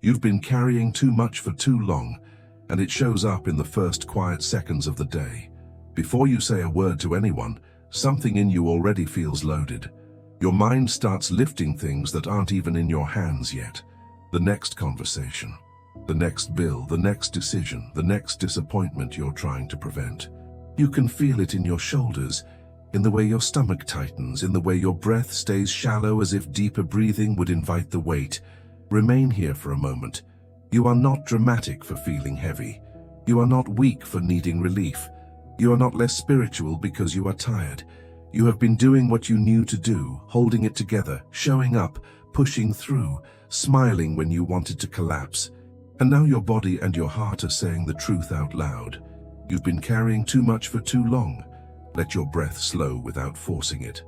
You've been carrying too much for too long, and it shows up in the first quiet seconds of the day. Before you say a word to anyone, something in you already feels loaded. Your mind starts lifting things that aren't even in your hands yet. The next conversation, the next bill, the next decision, the next disappointment you're trying to prevent. You can feel it in your shoulders, in the way your stomach tightens, in the way your breath stays shallow as if deeper breathing would invite the weight. Remain here for a moment. You are not dramatic for feeling heavy. You are not weak for needing relief. You are not less spiritual because you are tired. You have been doing what you knew to do, holding it together, showing up, pushing through, smiling when you wanted to collapse. And now your body and your heart are saying the truth out loud. You've been carrying too much for too long. Let your breath slow without forcing it.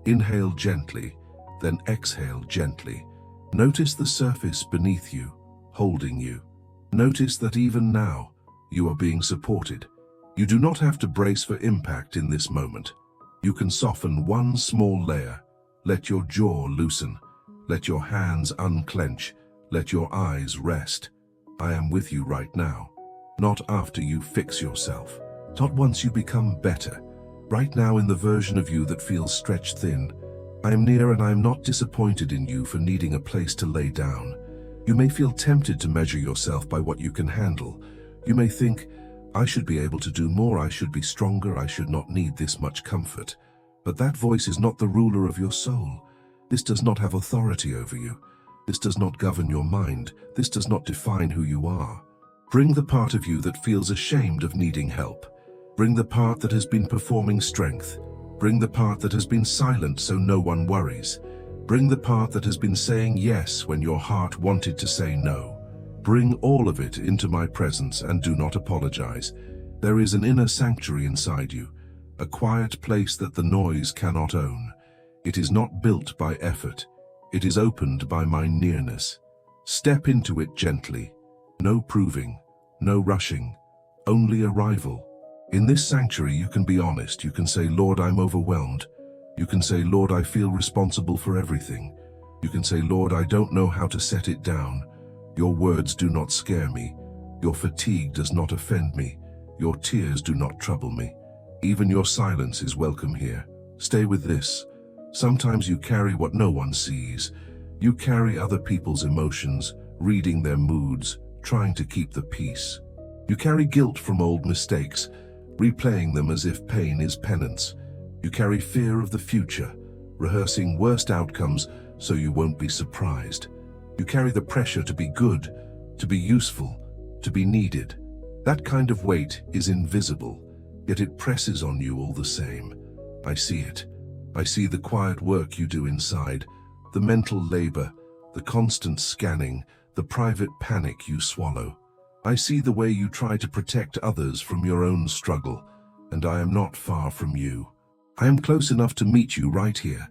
Inhale gently, then exhale gently. Notice the surface beneath you, holding you. Notice that even now, you are being supported. You do not have to brace for impact in this moment. You can soften one small layer. Let your jaw loosen. Let your hands unclench. Let your eyes rest. I am with you right now. Not after you fix yourself. Not once you become better. Right now in the version of you that feels stretched thin. I am near and I am not disappointed in you for needing a place to lay down. You may feel tempted to measure yourself by what you can handle. You may think, I should be able to do more, I should be stronger, I should not need this much comfort. But that voice is not the ruler of your soul. This does not have authority over you. This does not govern your mind. This does not define who you are. Bring the part of you that feels ashamed of needing help. Bring the part that has been performing strength. Bring the part that has been silent so no one worries. Bring the part that has been saying yes when your heart wanted to say no. Bring all of it into my presence and do not apologize. There is an inner sanctuary inside you, a quiet place that the noise cannot own. It is not built by effort. It is opened by my nearness. Step into it gently. No proving, no rushing, only arrival. In this sanctuary you can be honest. You can say, Lord, I'm overwhelmed. You can say, Lord, I feel responsible for everything. You can say, Lord, I don't know how to set it down. Your words do not scare me. Your fatigue does not offend me. Your tears do not trouble me. Even your silence is welcome here. Stay with this. Sometimes you carry what no one sees. You carry other people's emotions, reading their moods, trying to keep the peace. You carry guilt from old mistakes, replaying them as if pain is penance. You carry fear of the future, rehearsing worst outcomes so you won't be surprised. You carry the pressure to be good, to be useful, to be needed. That kind of weight is invisible, yet it presses on you all the same. I see it. I see the quiet work you do inside, the mental labor, the constant scanning, the private panic you swallow. I see the way you try to protect others from your own struggle, and I am not far from you. I am close enough to meet you right here,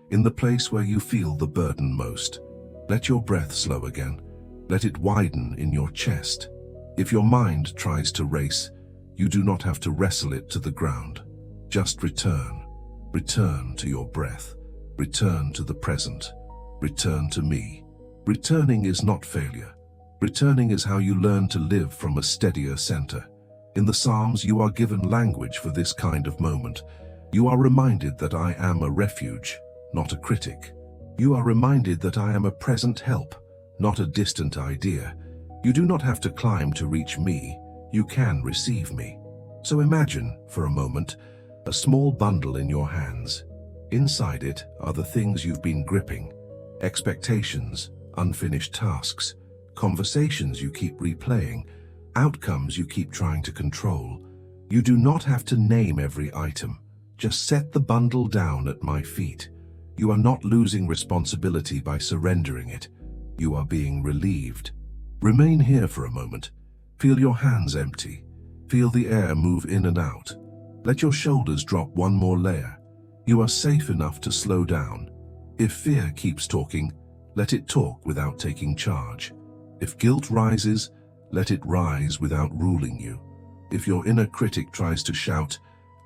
in the place where you feel the burden most. Let your breath slow again. Let it widen in your chest. If your mind tries to race, you do not have to wrestle it to the ground. Just return. Return to your breath. Return to the present. Return to me. Returning is not failure. Returning is how you learn to live from a steadier center. In the Psalms, you are given language for this kind of moment. You are reminded that I am a refuge, not a critic. You are reminded that I am a present help, not a distant idea. You do not have to climb to reach me. You can receive me. So imagine, for a moment, a small bundle in your hands. Inside it are the things you've been gripping. Expectations, unfinished tasks, conversations you keep replaying, outcomes you keep trying to control. You do not have to name every item. Just set the bundle down at my feet. You are not losing responsibility by surrendering it. You are being relieved. Remain here for a moment. Feel your hands empty. Feel the air move in and out. Let your shoulders drop one more layer. You are safe enough to slow down. If fear keeps talking, let it talk without taking charge. If guilt rises, let it rise without ruling you. If your inner critic tries to shout,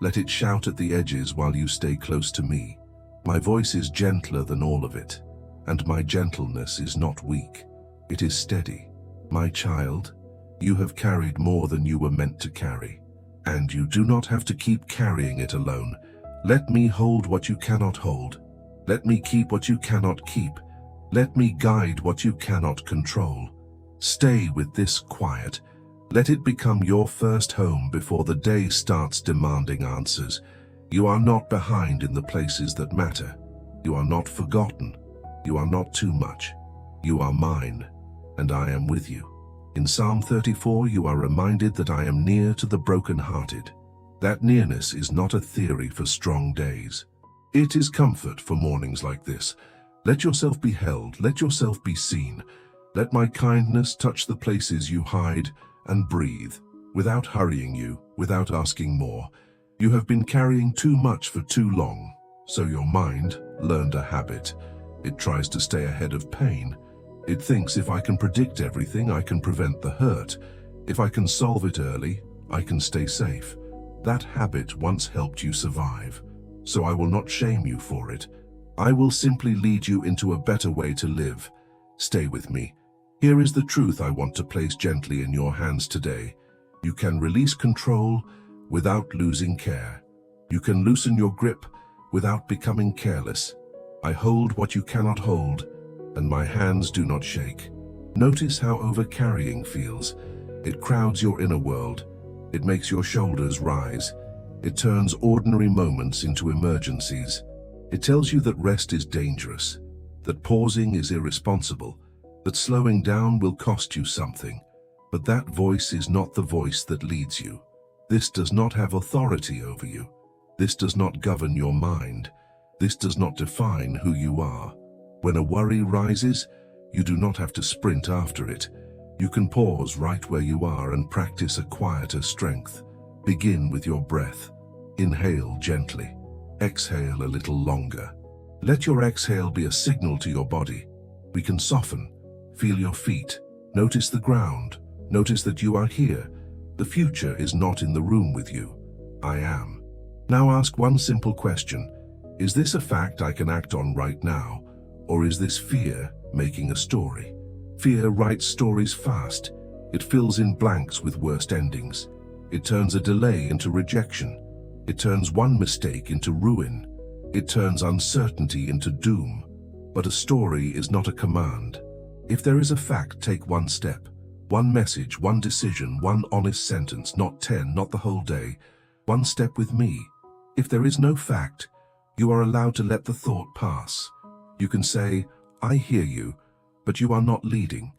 let it shout at the edges while you stay close to me. My voice is gentler than all of it, and my gentleness is not weak. It is steady. My child, you have carried more than you were meant to carry, and you do not have to keep carrying it alone. Let me hold what you cannot hold. Let me keep what you cannot keep. Let me guide what you cannot control. Stay with this quiet. Let it become your first home before the day starts demanding answers. You are not behind in the places that matter. You are not forgotten. You are not too much. You are mine, and I am with you. In Psalm 34, you are reminded that I am near to the brokenhearted. That nearness is not a theory for strong days. It is comfort for mornings like this. Let yourself be held. Let yourself be seen. Let my kindness touch the places you hide and breathe, without hurrying you, without asking more. You have been carrying too much for too long, so your mind learned a habit. It tries to stay ahead of pain. It thinks if I can predict everything, I can prevent the hurt. If I can solve it early, I can stay safe. That habit once helped you survive, so I will not shame you for it. I will simply lead you into a better way to live. Stay with me. Here is the truth I want to place gently in your hands today. You can release control without losing care. You can loosen your grip without becoming careless. I hold what you cannot hold, and my hands do not shake. Notice how overcarrying feels. It crowds your inner world. It makes your shoulders rise. It turns ordinary moments into emergencies. It tells you that rest is dangerous, that pausing is irresponsible, that slowing down will cost you something. But that voice is not the voice that leads you. This does not have authority over you. This does not govern your mind. This does not define who you are. When a worry rises, you do not have to sprint after it. You can pause right where you are and practice a quieter strength. Begin with your breath. Inhale gently. Exhale a little longer. Let your exhale be a signal to your body. We can soften. Feel your feet. Notice the ground. Notice that you are here. The future is not in the room with you. I am. Now ask one simple question. Is this a fact I can act on right now? Or is this fear making a story? Fear writes stories fast. It fills in blanks with worst endings. It turns a delay into rejection. It turns one mistake into ruin. It turns uncertainty into doom. But a story is not a command. If there is a fact, take one step. One message, one decision, one honest sentence, not 10, not the whole day. One step with me. If there is no fact, you are allowed to let the thought pass. You can say, I hear you, but you are not leading.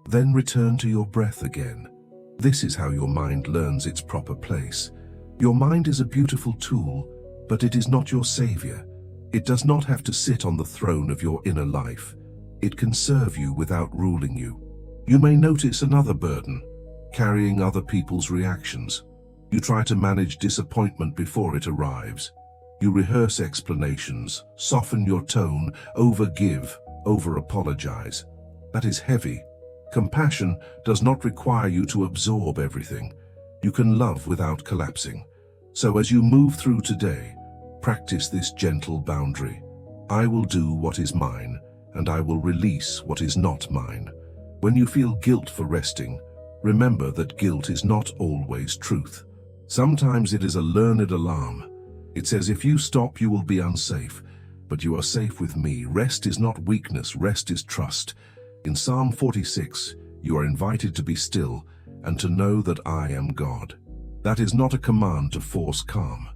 Then return to your breath again. This is how your mind learns its proper place. Your mind is a beautiful tool, but it is not your savior. It does not have to sit on the throne of your inner life. It can serve you without ruling you. You may notice another burden, carrying other people's reactions. You try to manage disappointment before it arrives. You rehearse explanations, soften your tone, overgive, over-apologize. That is heavy. Compassion does not require you to absorb everything. You can love without collapsing. So as you move through today, practice this gentle boundary. I will do what is mine, and I will release what is not mine. When you feel guilt for resting, remember that guilt is not always truth. Sometimes it is a learned alarm. It says if you stop, you will be unsafe, but you are safe with me. Rest is not weakness, rest is trust. In Psalm 46, you are invited to be still and to know that I am God. That is not a command to force calm.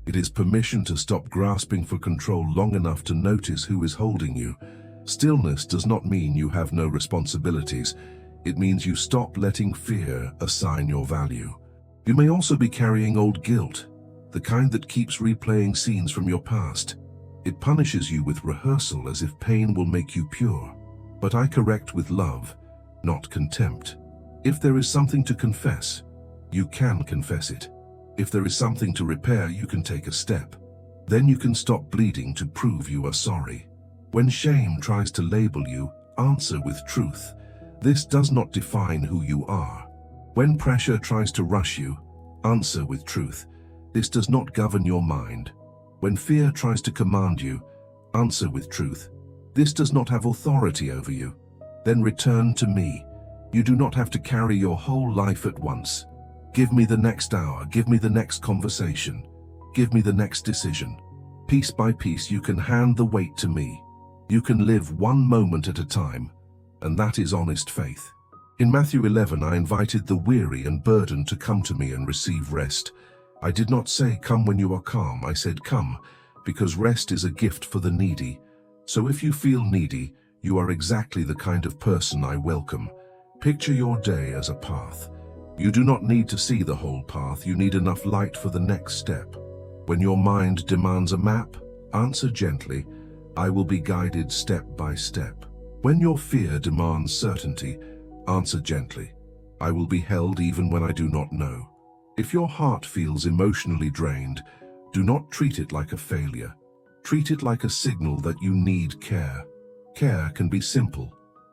It is permission to stop grasping for control long enough to notice who is holding you. Stillness does not mean you have no responsibilities. It means you stop letting fear assign your value. You may also be carrying old guilt, the kind that keeps replaying scenes from your past. It punishes you with rehearsal as if pain will make you pure. But I correct with love, not contempt. If there is something to confess, you can confess it. If there is something to repair, you can take a step. Then you can stop bleeding to prove you are sorry. When shame tries to label you, answer with truth. This does not define who you are. When pressure tries to rush you, answer with truth. This does not govern your mind. When fear tries to command you, answer with truth. This does not have authority over you. Then return to me. You do not have to carry your whole life at once. Give me the next hour, give me the next conversation, give me the next decision. Piece by piece, you can hand the weight to me. You can live one moment at a time, and that is honest faith. In Matthew 11, I invited the weary and burdened to come to me and receive rest. I did not say, come when you are calm. I said, come, because rest is a gift for the needy. So if you feel needy, you are exactly the kind of person I welcome. Picture your day as a path. You do not need to see the whole path. You need enough light for the next step. When your mind demands a map, answer gently, I will be guided step by step. When your fear demands certainty, answer gently, I will be held even when I do not know. If your heart feels emotionally drained, do not treat it like a failure. Treat it like a signal that you need care. Care can be simple.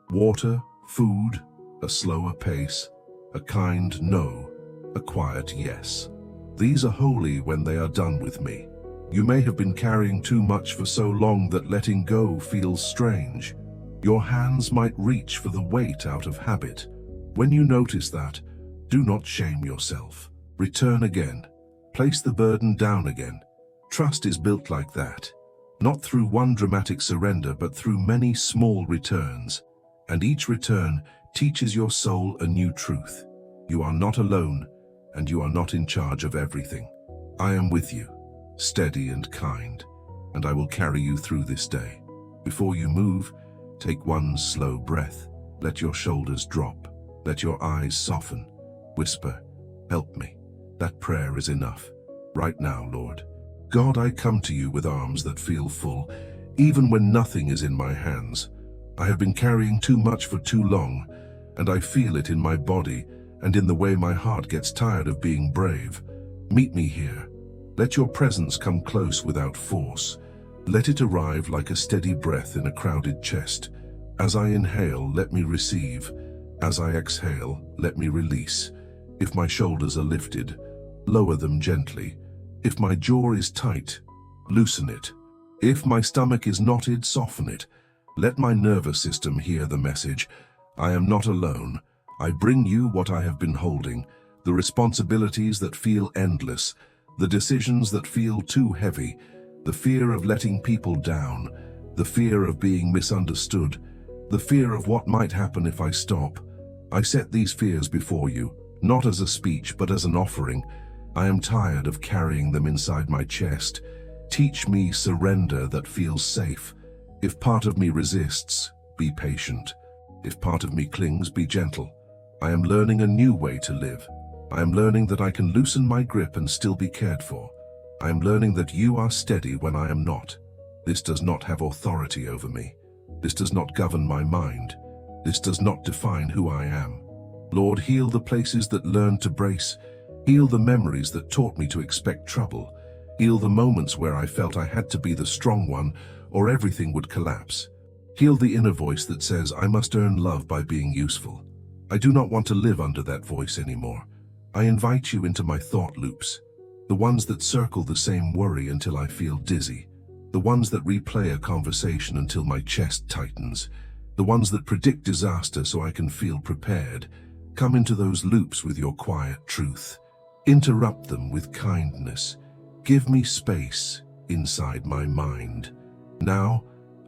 Water, food, a slower pace, a kind no, a quiet yes. These are holy when they are done with me. You may have been carrying too much for so long that letting go feels strange. Your hands might reach for the weight out of habit. When you notice that, do not shame yourself. Return again. Place the burden down again. Trust is built like that. Not through one dramatic surrender, but through many small returns. And each return teaches your soul a new truth. You are not alone, and you are not in charge of everything. I am with you, steady and kind, and I will carry you through this day. Before you move, take one slow breath. Let your shoulders drop. Let your eyes soften. Whisper, help me. That prayer is enough. Right now, Lord. God, I come to you with arms that feel full, even when nothing is in my hands. I have been carrying too much for too long, and I feel it in my body and in the way my heart gets tired of being brave. Meet me here. Let your presence come close without force. Let it arrive like a steady breath in a crowded chest. As I inhale, let me receive. As I exhale, let me release. If my shoulders are lifted, lower them gently. If my jaw is tight, loosen it. If my stomach is knotted, soften it. Let my nervous system hear the message. I am not alone. I bring you what I have been holding, the responsibilities that feel endless, the decisions that feel too heavy, the fear of letting people down, the fear of being misunderstood, the fear of what might happen if I stop. I set these fears before you, not as a speech, but as an offering. I am tired of carrying them inside my chest. Teach me surrender that feels safe. If part of me resists, be patient. If part of me clings, be gentle. I am learning a new way to live. I am learning that I can loosen my grip and still be cared for. I am learning that you are steady when I am not. This does not have authority over me. This does not govern my mind. This does not define who I am. Lord, heal the places that learned to brace. Heal the memories that taught me to expect trouble. Heal the moments where I felt I had to be the strong one or everything would collapse. Heal the inner voice that says I must earn love by being useful. I do not want to live under that voice anymore. I invite you into my thought loops, the ones that circle the same worry until I feel dizzy, the ones that replay a conversation until my chest tightens, the ones that predict disaster so I can feel prepared. Come into those loops with your quiet truth. Interrupt them with kindness. Give me space inside my mind. Now,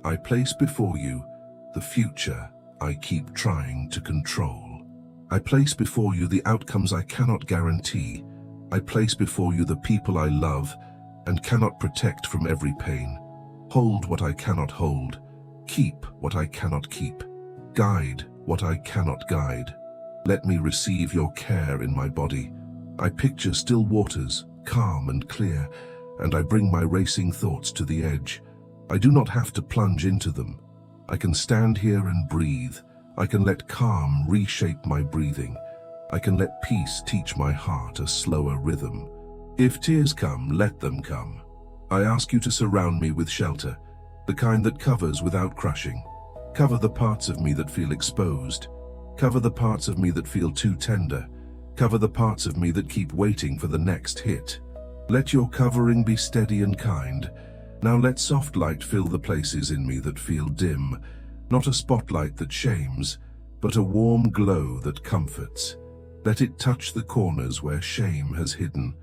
I place before you the future I keep trying to control. I place before you the outcomes I cannot guarantee. I place before you the people I love and cannot protect from every pain. Hold what I cannot hold. Keep what I cannot keep. Guide what I cannot guide. Let me receive your care in my body. I picture still waters, calm and clear, and I bring my racing thoughts to the edge. I do not have to plunge into them. I can stand here and breathe. I can let calm reshape my breathing. I can let peace teach my heart a slower rhythm. If tears come, let them come. I ask you to surround me with shelter, the kind that covers without crushing. Cover the parts of me that feel exposed. Cover the parts of me that feel too tender. Cover the parts of me that keep waiting for the next hit. Let your covering be steady and kind. Now let soft light fill the places in me that feel dim, not a spotlight that shames, but a warm glow that comforts. Let it touch the corners where shame has hidden.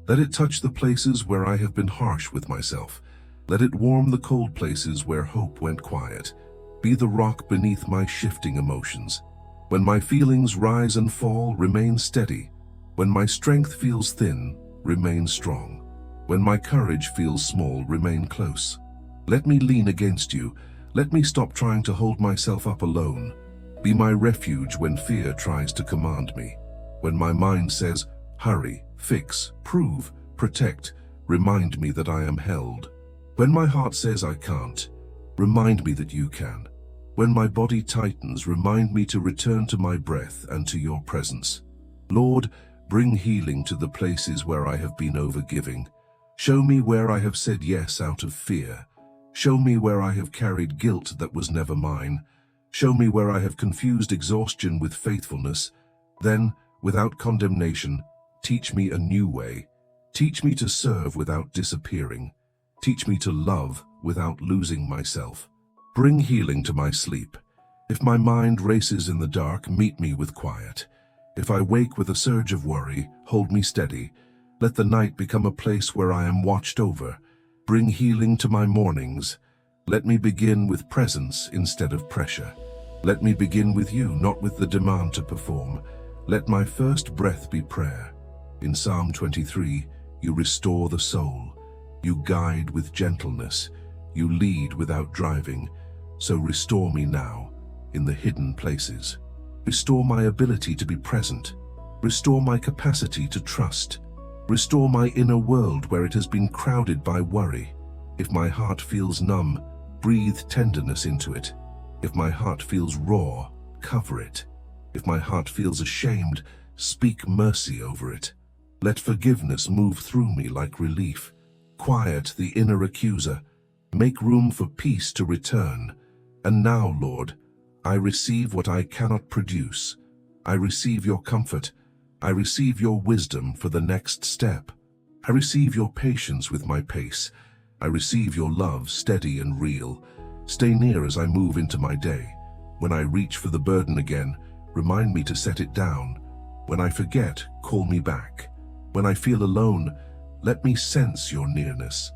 Let it touch the places where I have been harsh with myself. Let it warm the cold places where hope went quiet. Be the rock beneath my shifting emotions. When my feelings rise and fall, remain steady. When my strength feels thin, remain strong. When my courage feels small, remain close. Let me lean against you. Let me stop trying to hold myself up alone. Be my refuge when fear tries to command me. When my mind says, hurry, fix, prove, protect, remind me that I am held. When my heart says I can't, remind me that you can. When my body tightens, remind me to return to my breath and to your presence. Lord, bring healing to the places where I have been overgiving. Show me where I have said yes out of fear. Show me where I have carried guilt that was never mine. Show me where I have confused exhaustion with faithfulness. Then, without condemnation, teach me a new way. Teach me to serve without disappearing. Teach me to love without losing myself. Bring healing to my sleep. If my mind races in the dark, meet me with quiet. If I wake with a surge of worry, hold me steady. Let the night become a place where I am watched over. Bring healing to my mornings. Let me begin with presence instead of pressure. Let me begin with you, not with the demand to perform. Let my first breath be prayer. In Psalm 23, you restore the soul. You guide with gentleness. You lead without driving. So restore me now, in the hidden places. Restore my ability to be present. Restore my capacity to trust. Restore my inner world where it has been crowded by worry. If my heart feels numb, breathe tenderness into it. If my heart feels raw, cover it. If my heart feels ashamed, speak mercy over it. Let forgiveness move through me like relief. Quiet the inner accuser. Make room for peace to return. And now, Lord, I receive what I cannot produce. I receive your comfort. I receive your wisdom for the next step. I receive your patience with my pace. I receive your love steady and real. Stay near as I move into my day. When I reach for the burden again, remind me to set it down. When I forget, call me back. When I feel alone, let me sense your nearness.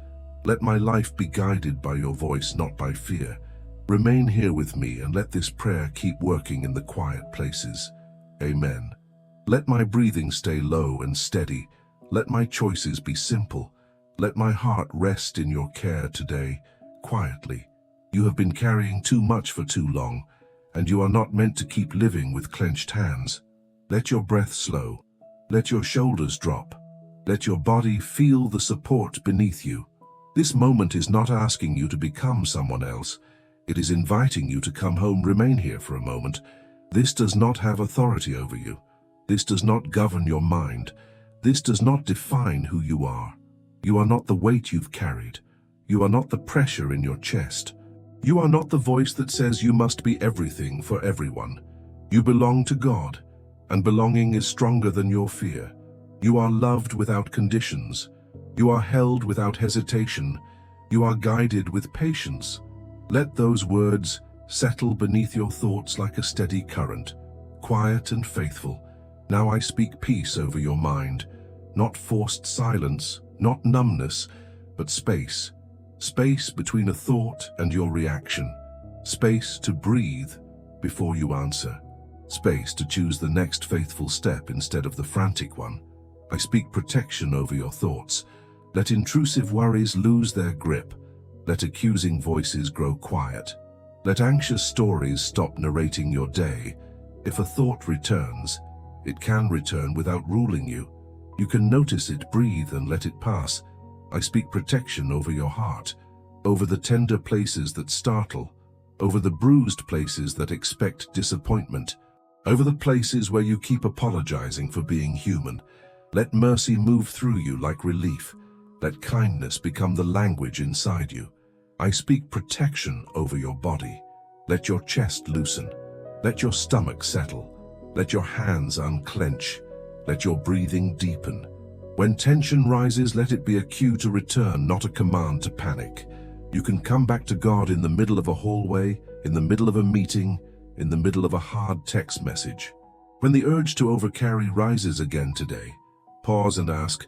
Let my life be guided by your voice, not by fear. Remain here with me and let this prayer keep working in the quiet places. Amen. Let my breathing stay low and steady. Let my choices be simple. Let my heart rest in your care today, quietly. You have been carrying too much for too long, and you are not meant to keep living with clenched hands. Let your breath slow. Let your shoulders drop. Let your body feel the support beneath you. This moment is not asking you to become someone else. It is inviting you to come home. Remain here for a moment. This does not have authority over you. This does not govern your mind. This does not define who you are. You are not the weight you've carried. You are not the pressure in your chest. You are not the voice that says you must be everything for everyone. You belong to God, and belonging is stronger than your fear. You are loved without conditions. You are held without hesitation. You are guided with patience. Let those words settle beneath your thoughts like a steady current, quiet and faithful. Now I speak peace over your mind, not forced silence, not numbness, but space. Space between a thought and your reaction. Space to breathe before you answer. Space to choose the next faithful step instead of the frantic one. I speak protection over your thoughts. Let intrusive worries lose their grip. Let accusing voices grow quiet. Let anxious stories stop narrating your day. If a thought returns, it can return without ruling you. You can notice it, breathe, and let it pass. I speak protection over your heart, over the tender places that startle, over the bruised places that expect disappointment, over the places where you keep apologizing for being human. Let mercy move through you like relief. Let kindness become the language inside you. I speak protection over your body. Let your chest loosen. Let your stomach settle. Let your hands unclench. Let your breathing deepen. When tension rises, let it be a cue to return, not a command to panic. You can come back to God in the middle of a hallway, in the middle of a meeting, in the middle of a hard text message. When the urge to overcarry rises again today, pause and ask,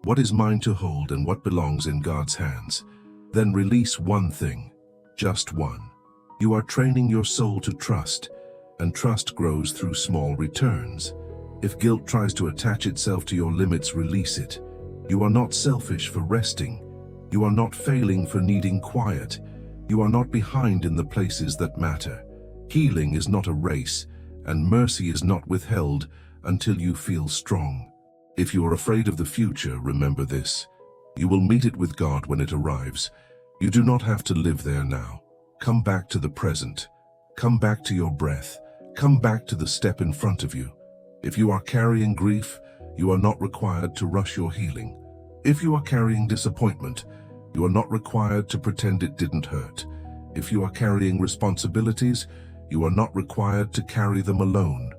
what is mine to hold and what belongs in God's hands? Then release one thing, just one. You are training your soul to trust, and trust grows through small returns. If guilt tries to attach itself to your limits, release it. You are not selfish for resting. You are not failing for needing quiet. You are not behind in the places that matter. Healing is not a race, and mercy is not withheld until you feel strong. If you are afraid of the future, remember this. You will meet it with God when it arrives. You do not have to live there now. Come back to the present. Come back to your breath. Come back to the step in front of you. If you are carrying grief, you are not required to rush your healing. If you are carrying disappointment, you are not required to pretend it didn't hurt. If you are carrying responsibilities, you are not required to carry them alone.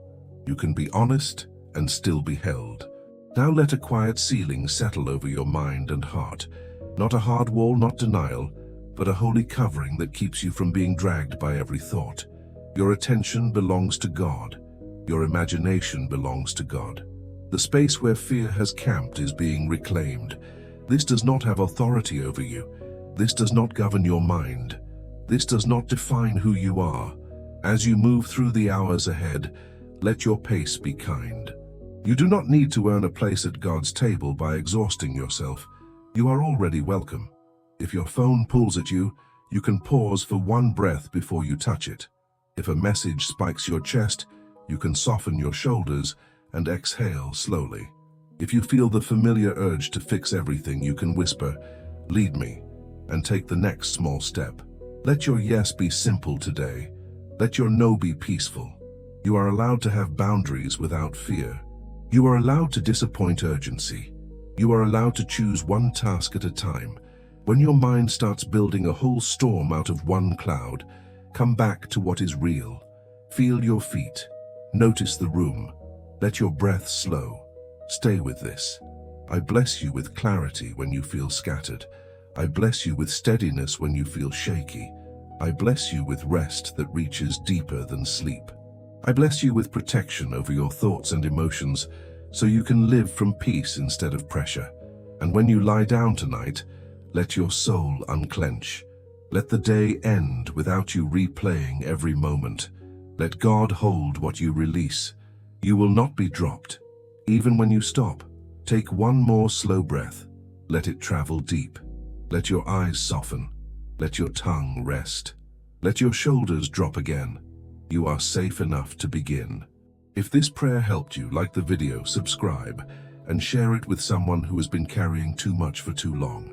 You can be honest and still be held. Now let a quiet ceiling settle over your mind and heart. Not a hard wall, not denial, but a holy covering that keeps you from being dragged by every thought. Your attention belongs to God. Your imagination belongs to God. The space where fear has camped is being reclaimed. This does not have authority over you. This does not govern your mind. This does not define who you are. As you move through the hours ahead, let your pace be kind. You do not need to earn a place at God's table by exhausting yourself. You are already welcome. If your phone pulls at you, you can pause for one breath before you touch it. If a message spikes your chest, you can soften your shoulders and exhale slowly. If you feel the familiar urge to fix everything, you can whisper, "Lead me," and take the next small step. Let your yes be simple today. Let your no be peaceful. You are allowed to have boundaries without fear. You are allowed to disappoint urgency. You are allowed to choose one task at a time. When your mind starts building a whole storm out of one cloud, come back to what is real. Feel your feet. Notice the room. Let your breath slow. Stay with this. I bless you with clarity when you feel scattered. I bless you with steadiness when you feel shaky. I bless you with rest that reaches deeper than sleep. I bless you with protection over your thoughts and emotions so you can live from peace instead of pressure. And when you lie down tonight, let your soul unclench. Let the day end without you replaying every moment. Let God hold what you release. You will not be dropped. Even when you stop, take one more slow breath. Let it travel deep. Let your eyes soften. Let your tongue rest. Let your shoulders drop again. You are safe enough to begin. If this prayer helped you, like the video, subscribe, and share it with someone who has been carrying too much for too long.